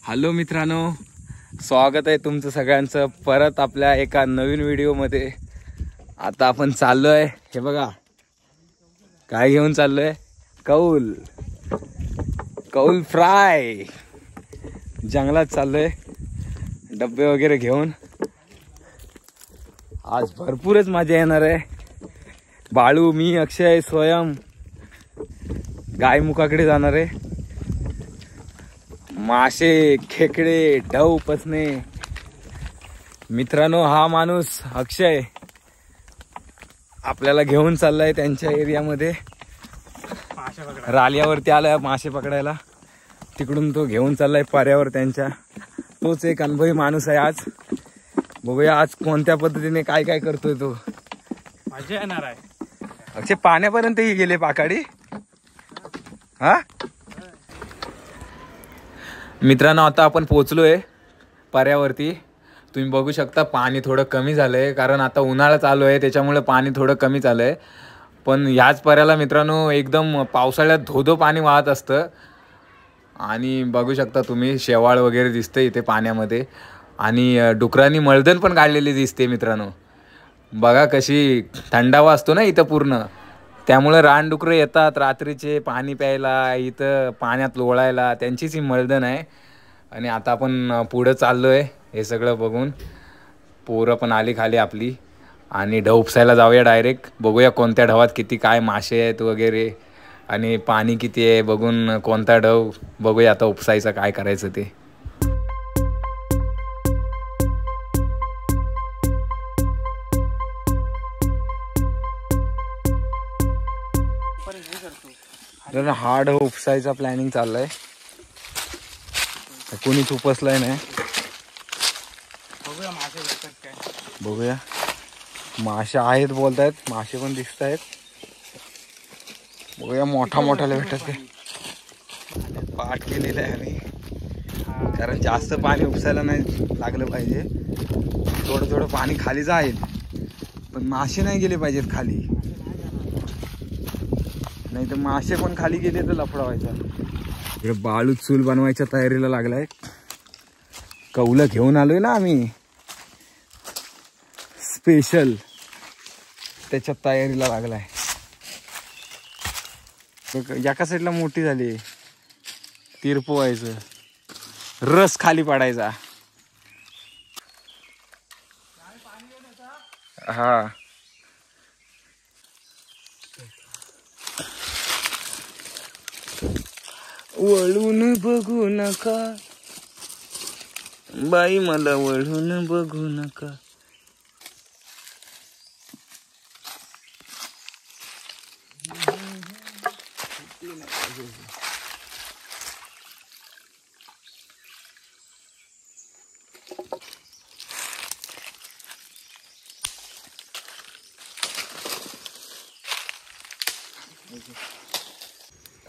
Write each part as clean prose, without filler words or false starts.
Hello मित्रांनो, स्वागत आहे तुमचं सगळ्यांचं परत आपल्या एका नवीन व्हिडिओमध्ये। आता आपण चाललोय, हे बघा काय घेऊन चाललोय, कौल फ्राय। जंगलात चाललोय डब्बे वगैरे घेऊन। आज भरपूरच मजा येणार आहे। बाळू, मी, अक्षय, स्वयं गायमुखाकडे जाणार आहे। मासे, खेकडे, ढव पचणे। मित्रांनो, हा माणूस अक्षय आपल्याला घेऊन चाललाय त्यांच्या एरियामध्ये। रालियावरती आलाय मासे पकडायला, तिकडून तो घेऊन चाललाय पाऱ्यावर त्यांच्या। तोच एक अनुभवी माणूस आहे। आज बघूया आज कोणत्या पद्धतीने काय काय करतोय तो। मजा येणार आहे। अक्षय पाण्यापर्यंतही गेले पाकाडी। हा मित्रांनो, आता आपण पोहोचलोय पाऱ्यावरती। तुम्ही बघू शकता पाणी थोडं कमी झालंय, कारण आता उन्हाळा चालू आहे त्याच्यामुळे पाणी थोडं कमी झालंय। पण ह्याच पाऱ्याला मित्रांनो एकदम पावसाळ्यात धोधो पाणी वाहत असतं। आणि बघू शकता तुम्ही शेवाळ वगैरे दिसते इथे पाण्यामध्ये, आणि डुकरांनी मळदण पण काढलेली दिसते मित्रांनो। बघा कशी थंडावा असतो ना इथं पूर्ण, त्यामुळे रानडुकरं येतात रात्रीचे पाणी प्यायला, इथं पाण्यात लोळायला। त्यांचीच ही मळदण आहे। आणि आता आपण पुढं चाललोय हे सगळं बघून। पोरं पण आली खाली आपली, आणि ढव उपसायला जाऊया डायरेक्ट। बघूया कोणत्या ढवात किती काय मासे आहेत वगैरे, आणि पाणी किती आहे बघून कोणता ढव बघूया आता उपसायचं काय करायचं ते। हा ढव उपसायचा प्लॅनिंग चाललाय, कोणीच उपसलाय नाही। बघूया मासे भेटतात काय, बघूया। मासे आहेत बोलतायत, मासे पण दिसत आहेत। बघूया मोठा भेटतात काय। पाठ केलेलं आहे आम्ही, कारण जास्त पाणी उपसायला नाही लागलं पाहिजे। थोडं पाणी खाली जाईल, पण मासे नाही गेले पाहिजेत खाली, नाही तर मासे पण खाली गेले तर लफडा व्हायचा। इकडे बाळू चूल बनवायच्या तयारीला लागलाय। कौलं घेऊन आलोय ना आम्ही स्पेशल, त्याच्या तयारीला लागलाय। एका साईडला मोठी झाली, तिरपवायचं, रस खाली पाडायचा। हा वळून बघू नका बाई, मला वळून बघू नका।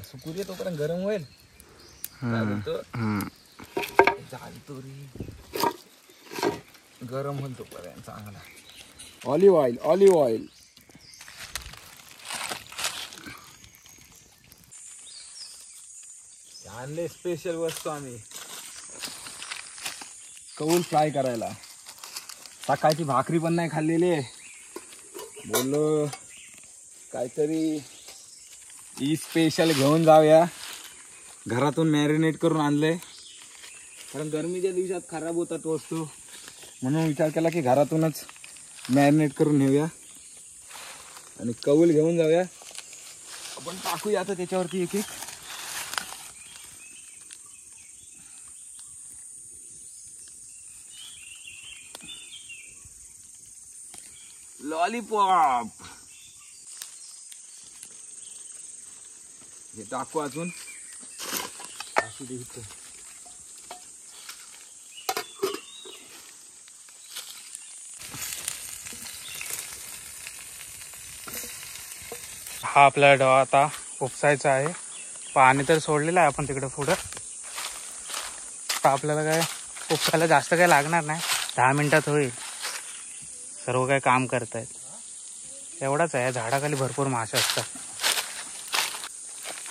सुकुरी तोपर्यंत गरम होईल। गरम होईल तोपर्यंत चांगला। ऑलिव्ह ऑइल आणले स्पेशल वस्तू आम्ही कौल फ्राय करायला। सकाळची भाकरी पण नाही खाल्लेली आहे, बोललो काहीतरी ही स्पेशल घेऊन जाऊया। घरातून मॅरिनेट करून आणलंय, कारण गरमीच्या दिवसात खराब होतात वस्तू, म्हणून विचार केला की घरातूनच मॅरिनेट करून नेऊया आणि कौल घेऊन जाऊया। आपण टाकूया आता त्याच्यावरती एक एक। लॉलीपॉप हे टाकू, अजून असू दे इथं। हा आपला ढव आता उपसायचा आहे। पाणी तर सोडलेलं आहे आपण तिकडे पुढं। तर आपल्याला काय उपसायला जास्त काही लागणार नाही, 10 मिनिटात होईल। सर्व काही काम करतायत, एवढाच आहे। झाडाखाली भरपूर मासे असतात।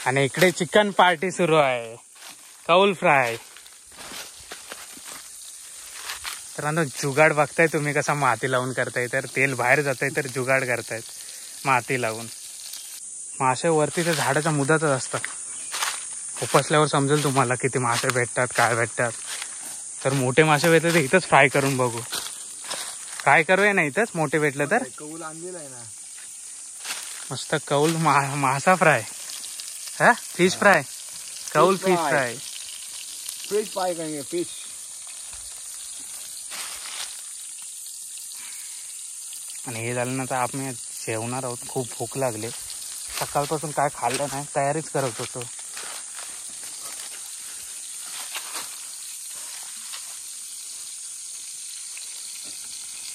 आणि इकडे चिकन पार्टी सुरू आहे, कौल फ्राय। तर जुगाड बघताय तुम्ही कसा माती लावून करताय, तर तेल बाहेर जात आहे तर जुगाड करतायत माती लावून. मासे वरती त्या झाडाच्या मुदातच असतात. उपसल्यावर समजेल तुम्हाला किती मासे भेटतात, काय भेटतात. तर मोठे मासे भेटले तर इथंच फ्राय करून बघू. फ्राय करूया ना इथंच, मोठे भेटले तर. कौल आणलेला आहे ना मस्त कौल मासा फ्राय. हा फिश फ्राय, कौल फिश फ्राय. फिश फ्राय करेंगे फिश. आणि हे झालं ना तर आपण जेवणार आहोत. खूप भूक लागली, सकाळपासून काय खाल्लं नाही, तयारीच करत होतो.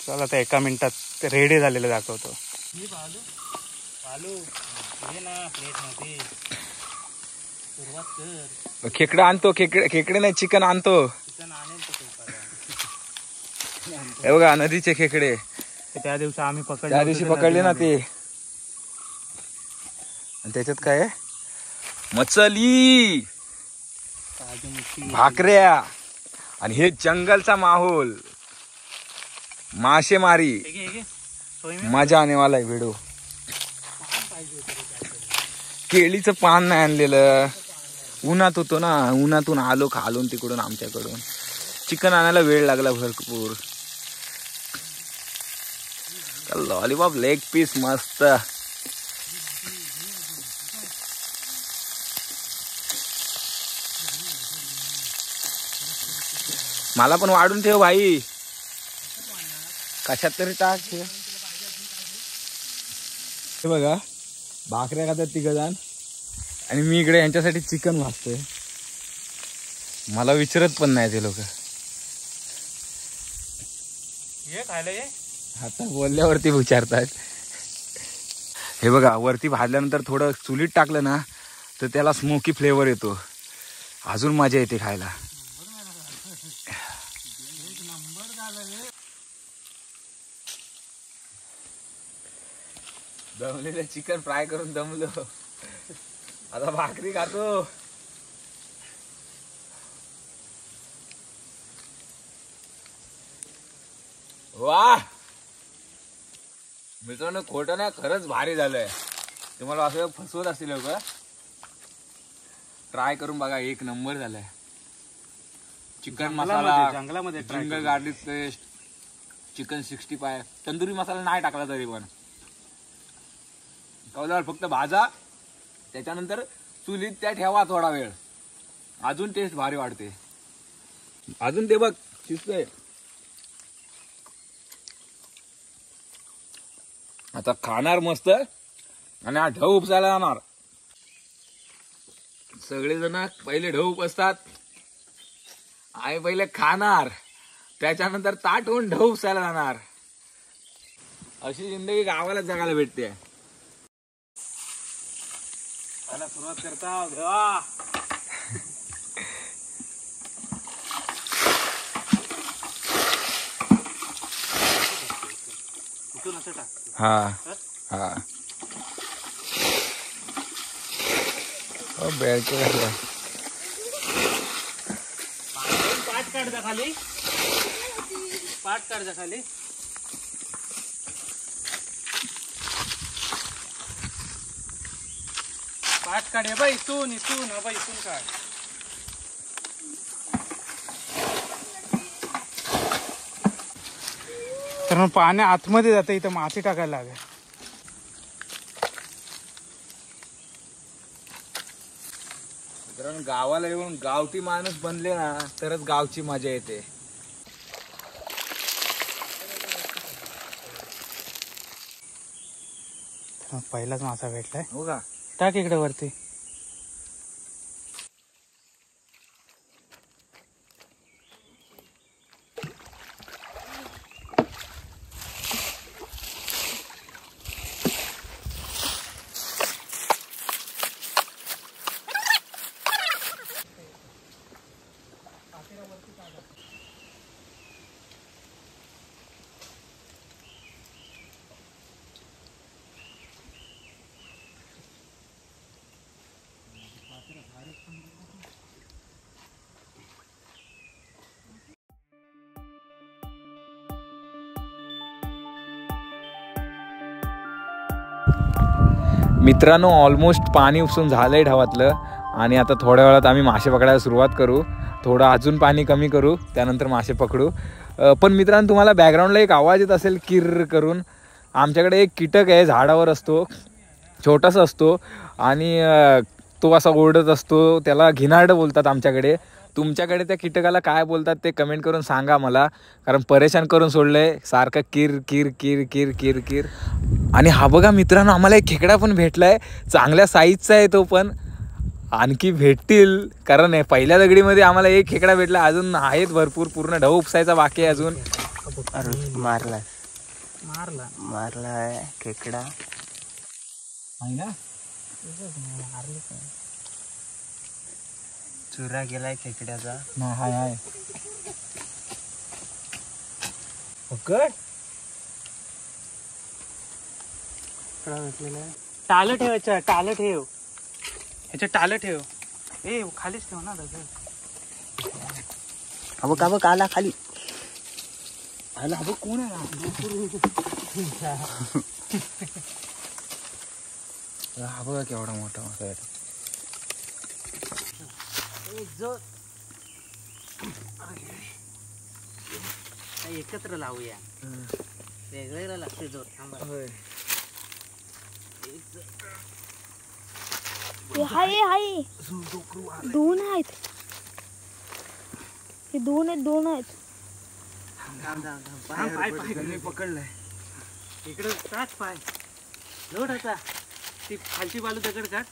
चला आता 1 मिनिटात रेडी झालेलं दाखवतो. खेकडा आणतो, खेकडे नाही चिकन आणतो. हे बघा नदीचे खेकडे त्या दिवशी आम्ही त्या दिवशी पकडले ना ते. आणि त्याच्यात काय आहे, मच्छली, भाकऱ्या आणि हे जंगलचा माहोल, मासेमारी, मजा आने वाला आहे व्हिडिओ. केळीचं पान नाही आणलेलं, उन्हात होतो ना, उन्हातून आलो खालून तिकडून आमच्याकडून. चिकन आणायला वेळ लागला भरपूर. लॉलीपॉप लेग पीस मस्त. मला पण वाढून ठेव भाई, कशात तरी टाक. हे बघा भाकऱ्या खातात 3 जण आणि मी इकडे यांच्यासाठी चिकन भाजतोय. मला विचारत पण नाही ते लोक. आता बोलल्यावरती विचारतात. हे बघा वरती भाजल्यानंतर थोडं चुलीत टाकलं ना तर त्याला स्मोकी फ्लेवर येतो, अजून मजा येते खायला. दमलेलं चिकन फ्राय करून दमलो, आता भाकरी खातो. वाह मित्रांनो, खोटं नाही खरंच भारी झालंय. तुम्हाला असं फसवत असतील लोक, ट्राय करून बघा, 1 नंबर झालाय. चिकन मसाला, जंगलामध्ये ginger garlic paste, chicken 65, tandoori masala नाही टाकला तरी पण कौलावर फक्त भाजा, त्याच्यानंतर चुलीत त्या ठेवा थोडा वेळ, अजून टेस्ट भारी वाढते. अजून ते बघ शिजतंय. आता खाणार मस्त आणि हा ढव उपसायला जाणार. सगळेजण पहिले ढव उपसतात, आई पहिले खाणार, त्याच्यानंतर ताट होऊन ढव उपसायला जाणार. अशी जिंदगी गावाला जगायला भेटते. सुरुवात करता. हा हा पाठ काढ जा खाली, पाठ काढ जा खाली. पाठ काढ. बाई इथून इथून बाई इथून काढ. तर मग पाणी आतमध्ये जाते, इथं माती टाकायला लागेल. कारण गावाला येऊन गावठी माणूस बनले ना तरच गावची मजा येते. पहिलाच मासा भेटलाय. हो का, टाक इकडे वरती. मित्रांनो ऑलमोस्ट पाणी उपसून झालंय ढावातलं आणि आता थोड्या वेळात आम्ही मासे पकडायला सुरुवात करू. थोडं अजून पाणी कमी करू, त्यानंतर मासे पकडू. पण मित्रांनो तुम्हाला बॅकग्राऊंडला एक आवाज येत असेल किर करून. आमच्याकडे एक कीटक आहे, झाडावर असतो, छोटासा असतो आणि तो असा ओरडत असतो. त्याला घिनारडं बोलतात आमच्याकडे. तुमच्याकडे त्या कीटकाला काय बोलतात ते कमेंट करून सांगा मला, कारण परेशान करून सोडलंय सारखं किर किर किर किर किर किर. आणि हा बघा मित्रांनो, आम्हाला एक खेकडा पण भेटलाय, चांगल्या साईजचा आहे तो पण. आणखी भेटतील, कारण पहिल्या दगडीमध्ये आम्हाला एक खेकडा भेटला, अजून आहेत भरपूर. पूर्ण ढव उपसायचा बाकी आहे अजून. मारला मारला मारला आहे खेकडा आहे ना. चुरा गेलाय खेकड्याचा. हाय हाय पकड. टाल ठेव, याच्या टाल ठेव, याच्या टाल ठेव. ए खालीच ठेव ना दादा. का बघ आला खाली. आला बघ, कोण आहे हा बघा केवढा मोठा मोठा आहे. एकत्र लावूया, वेगवेगळा लागते जोर. हाय हाय दोन आहेत, हे दोन आहेत. पकडलाय इकडे. टाक पाय, लोट आता. ती खालची बाजू दगड काढ.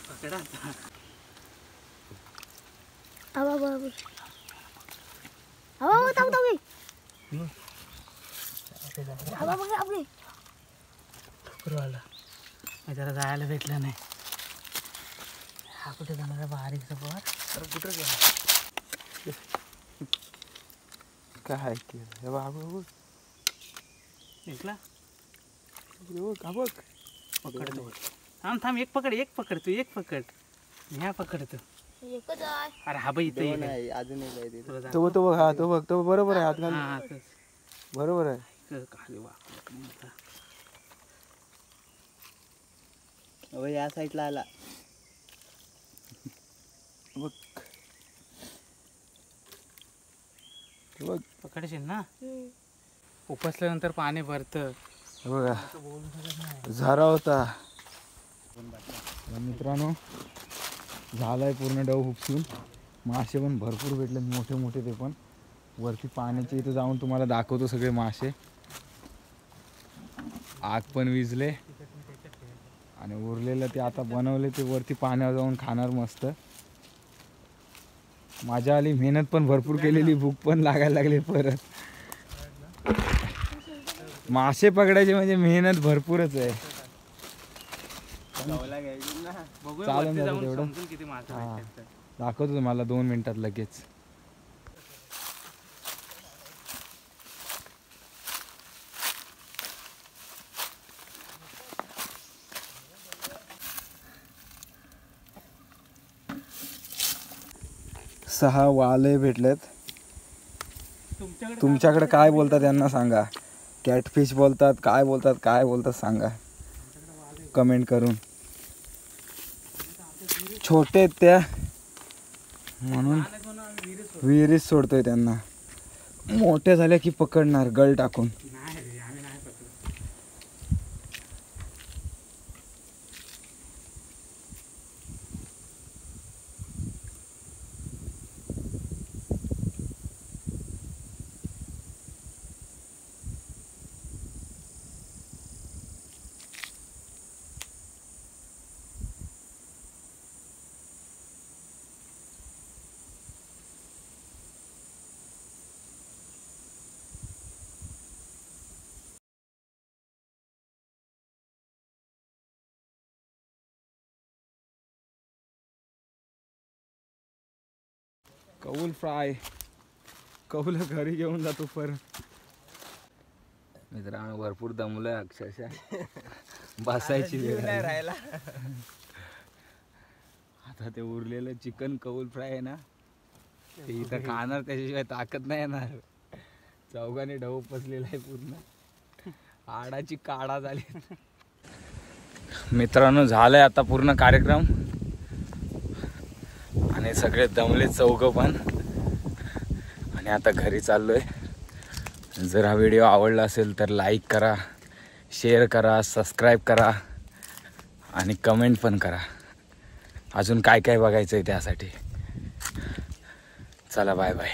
पकडा आता. जरा जायला भेटलं नाही. हा कुठे जाणार आहे बारीकचा पोर? कुठे गेला काय केलं बाबू? दिसला? बघ पकडतो. थांब थांब, एक पकड, एक पकड, तू एक पकड, ह्या पकडतो. एकच आहे. अरे हा बाई इथे अजून तो तो बघ, हा तो बघ, तो बरोबर आहे. हात घाल, बरोबर आहे. खाली या साईडला आला बघ बघ. पकडशील ना. उपसल्यानंतर पाणी भरतं बघा, झरा होता. मित्रांनो झालाय पूर्ण डव उपसून. मासे पण भरपूर भेटले, मोठे मोठे. ते पण वरती पाण्याच्या इथे जाऊन तुम्हाला दाखवतो सगळे मासे. आग पण विजले आणि उरलेलं ते आता बनवले, ते वरती पाण्यावर जाऊन खाणार मस्त. मजा आली, मेहनत पण भरपूर केलेली, भूक पण लागायला लागली परत. मासे पकडायचे म्हणजे मेहनत भरपूरच आहे. चालेल ना तेवढं. हा दाखवतो तुम्हाला 2 मिनिटात लगेच. सहा वाले भेटलेत. तुमच्याकडे काय बोलतात यांना सांगा. कॅटफिश बोलतात, काय बोलतात सांगा कमेंट करून. छोटे आहेत त्या, म्हणून विहिरीत सोडतोय त्यांना. मोठे झाले की पकडणार गळ टाकून. कौल फ्राय, कौल घरी घेऊन जातो परत. मित्रांनो भरपूर दमलोय अक्षरशः, बसायची वेळ राहिला. आता ते उरलेलं चिकन कौल फ्राय आहे ना, ते इथं खाणार, त्याच्याशिवाय ताकद नाही येणार. चौघाने ढव उपसलेला आहे पूर्ण. हाडाची काढा झाली. मित्रांनो झालंय आता पूर्ण कार्यक्रम आणि सगळे दमले चौघ पण. आणि आता घरी चाललोय. जर हा व्हिडिओ आवडला असेल तर लाईक करा, शेअर करा, सबस्क्राईब करा आणि कमेंट पण करा. अजून काय काय बघायचं आहे त्यासाठी. चला बाय बाय.